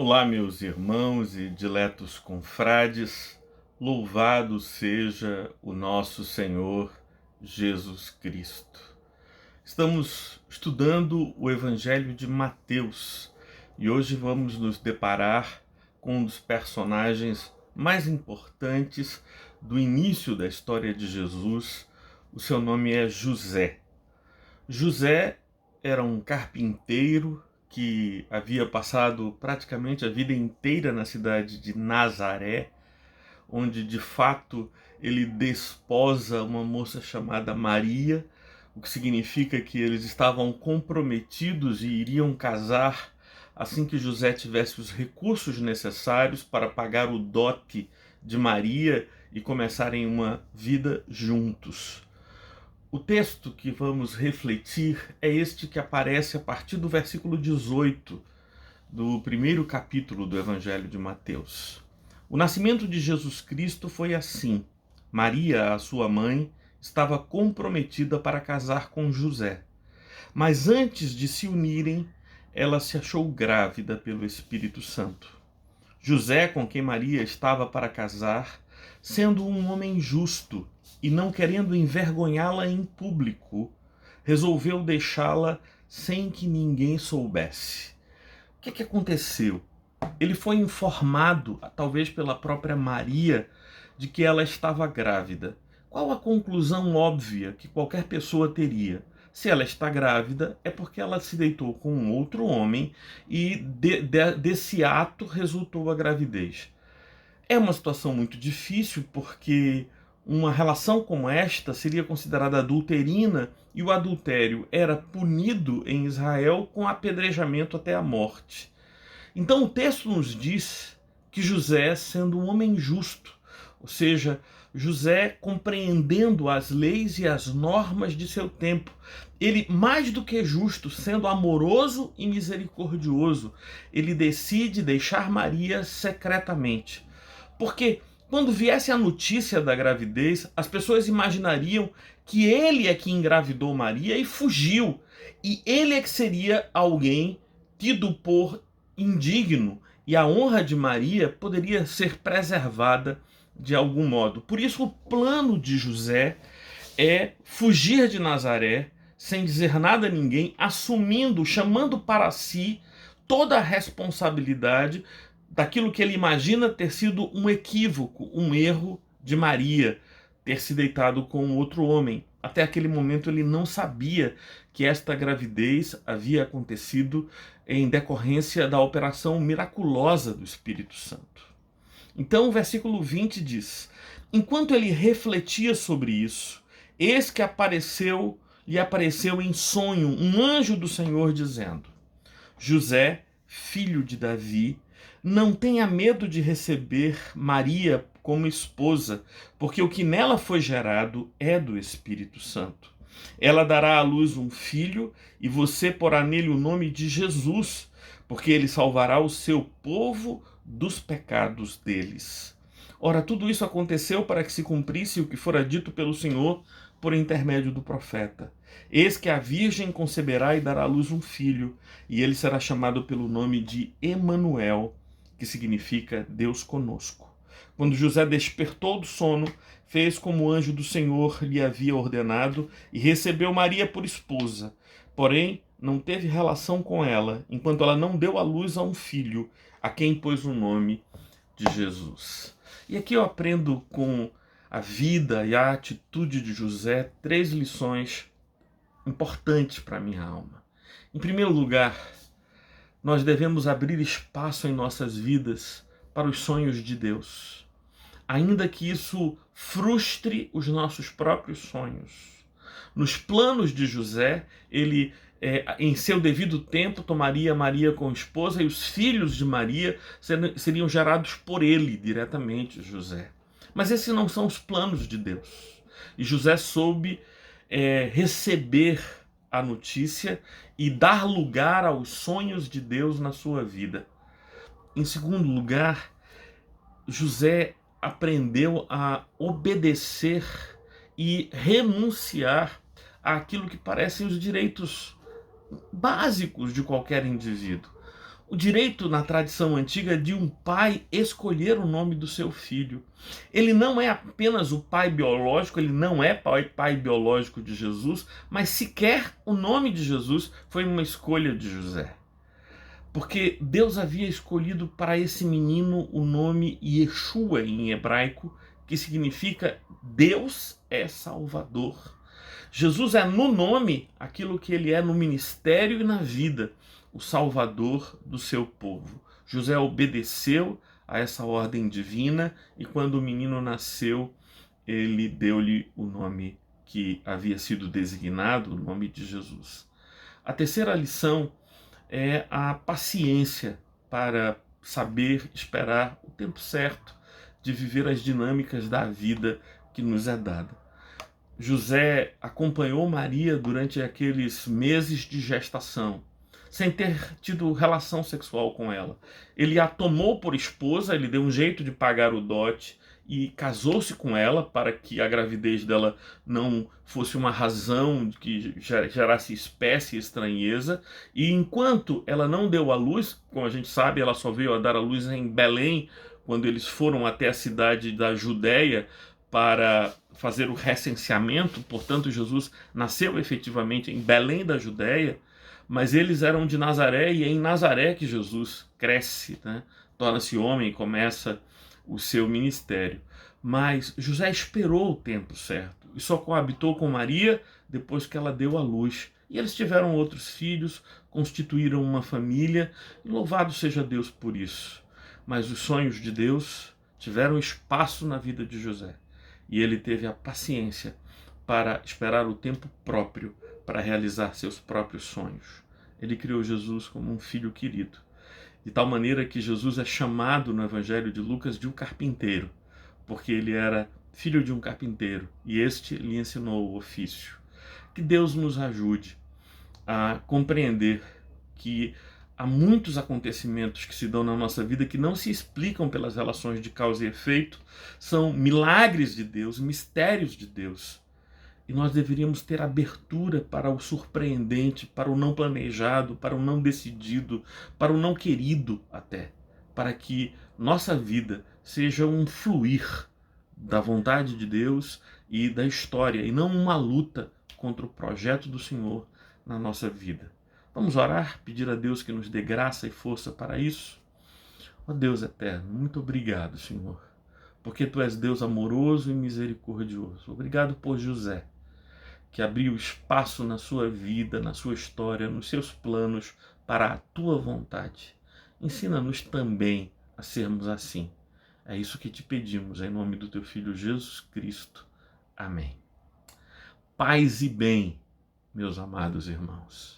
Olá, meus irmãos e diletos confrades, louvado seja o nosso Senhor Jesus Cristo. Estamos estudando o Evangelho de Mateus e hoje vamos nos deparar com um dos personagens mais importantes do início da história de Jesus. O seu nome é José. José era um carpinteiro que havia passado praticamente a vida inteira na cidade de Nazaré, onde de fato ele desposa uma moça chamada Maria, o que significa que eles estavam comprometidos e iriam casar assim que José tivesse os recursos necessários para pagar o dote de Maria e começarem uma vida juntos. O texto que vamos refletir é este que aparece a partir do versículo 18 do primeiro capítulo do Evangelho de Mateus. O nascimento de Jesus Cristo foi assim. Maria, a sua mãe, estava comprometida para casar com José. Mas antes de se unirem, ela se achou grávida pelo Espírito Santo. José, com quem Maria estava para casar, sendo um homem justo e não querendo envergonhá-la em público, resolveu deixá-la sem que ninguém soubesse. O que aconteceu? Ele foi informado, talvez pela própria Maria, de que ela estava grávida. Qual a conclusão óbvia que qualquer pessoa teria? Se ela está grávida, é porque ela se deitou com um outro homem e desse ato resultou a gravidez. É uma situação muito difícil porque uma relação como esta seria considerada adulterina e o adultério era punido em Israel com apedrejamento até a morte. Então o texto nos diz que José, sendo um homem justo, ou seja, José compreendendo as leis e as normas de seu tempo, ele, mais do que justo, sendo amoroso e misericordioso, ele decide deixar Maria secretamente. Porque quando viesse a notícia da gravidez, as pessoas imaginariam que ele é que engravidou Maria e fugiu. E ele é que seria alguém tido por indigno e a honra de Maria poderia ser preservada de algum modo. Por isso o plano de José é fugir de Nazaré sem dizer nada a ninguém, assumindo, chamando para si toda a responsabilidade daquilo que ele imagina ter sido um equívoco, um erro de Maria, ter se deitado com outro homem. Até aquele momento ele não sabia que esta gravidez havia acontecido em decorrência da operação miraculosa do Espírito Santo. Então o versículo 20 diz: enquanto ele refletia sobre isso, eis que lhe apareceu em sonho um anjo do Senhor dizendo: José, filho de Davi, não tenha medo de receber Maria como esposa, porque o que nela foi gerado é do Espírito Santo. Ela dará à luz um filho, e você porá nele o nome de Jesus, porque ele salvará o seu povo dos pecados deles. Ora, tudo isso aconteceu para que se cumprisse o que fora dito pelo Senhor por intermédio do profeta. Eis que a virgem conceberá e dará à luz um filho, e ele será chamado pelo nome de Emanuel, que significa Deus conosco. Quando José despertou do sono, fez como o anjo do Senhor lhe havia ordenado e recebeu Maria por esposa. Porém, não teve relação com ela, enquanto ela não deu à luz a um filho, a quem pôs o nome de Jesus. E aqui eu aprendo com a vida e a atitude de José 3 lições importantes para a minha alma. Em primeiro lugar, nós devemos abrir espaço em nossas vidas para os sonhos de Deus, ainda que isso frustre os nossos próprios sonhos. Nos planos de José, ele, em seu devido tempo, tomaria Maria como esposa e os filhos de Maria seriam gerados por ele diretamente, José. Mas esses não são os planos de Deus. E José soube receber a notícia e dar lugar aos sonhos de Deus na sua vida. Em segundo lugar, José aprendeu a obedecer e renunciar àquilo que parecem os direitos básicos de qualquer indivíduo. O direito na tradição antiga é de um pai escolher o nome do seu filho. Ele não é apenas o pai biológico, ele não é pai biológico de Jesus, mas sequer o nome de Jesus foi uma escolha de José. Porque Deus havia escolhido para esse menino o nome Yeshua em hebraico, que significa Deus é Salvador. Jesus é no nome aquilo que ele é no ministério e na vida, o Salvador do seu povo. José obedeceu a essa ordem divina e quando o menino nasceu, ele deu-lhe o nome que havia sido designado, o nome de Jesus. A terceira lição é a paciência para saber esperar o tempo certo de viver as dinâmicas da vida que nos é dada. José acompanhou Maria durante aqueles meses de gestação, sem ter tido relação sexual com ela. Ele a tomou por esposa, ele deu um jeito de pagar o dote e casou-se com ela para que a gravidez dela não fosse uma razão que gerasse espécie e estranheza. E enquanto ela não deu à luz, como a gente sabe, ela só veio a dar à luz em Belém, quando eles foram até a cidade da Judéia para fazer o recenseamento. Portanto, Jesus nasceu efetivamente em Belém da Judéia, mas eles eram de Nazaré e é em Nazaré que Jesus cresce, né? Torna-se homem e começa o seu ministério. Mas José esperou o tempo certo e só coabitou com Maria depois que ela deu à luz. E eles tiveram outros filhos, constituíram uma família, e louvado seja Deus por isso. Mas os sonhos de Deus tiveram espaço na vida de José. E ele teve a paciência para esperar o tempo próprio para realizar seus próprios sonhos. Ele criou Jesus como um filho querido, de tal maneira que Jesus é chamado no Evangelho de Lucas de um carpinteiro, porque ele era filho de um carpinteiro e este lhe ensinou o ofício. Que Deus nos ajude a compreender que há muitos acontecimentos que se dão na nossa vida que não se explicam pelas relações de causa e efeito, são milagres de Deus, mistérios de Deus. E nós deveríamos ter abertura para o surpreendente, para o não planejado, para o não decidido, para o não querido até, para que nossa vida seja um fluir da vontade de Deus e da história, e não uma luta contra o projeto do Senhor na nossa vida. Vamos orar, pedir a Deus que nos dê graça e força para isso? Ó Deus eterno, muito obrigado, Senhor, porque Tu és Deus amoroso e misericordioso. Obrigado por José, que abriu espaço na sua vida, na sua história, nos seus planos para a Tua vontade. Ensina-nos também a sermos assim. É isso que te pedimos, em nome do Teu Filho Jesus Cristo. Amém. Paz e bem, meus amados irmãos.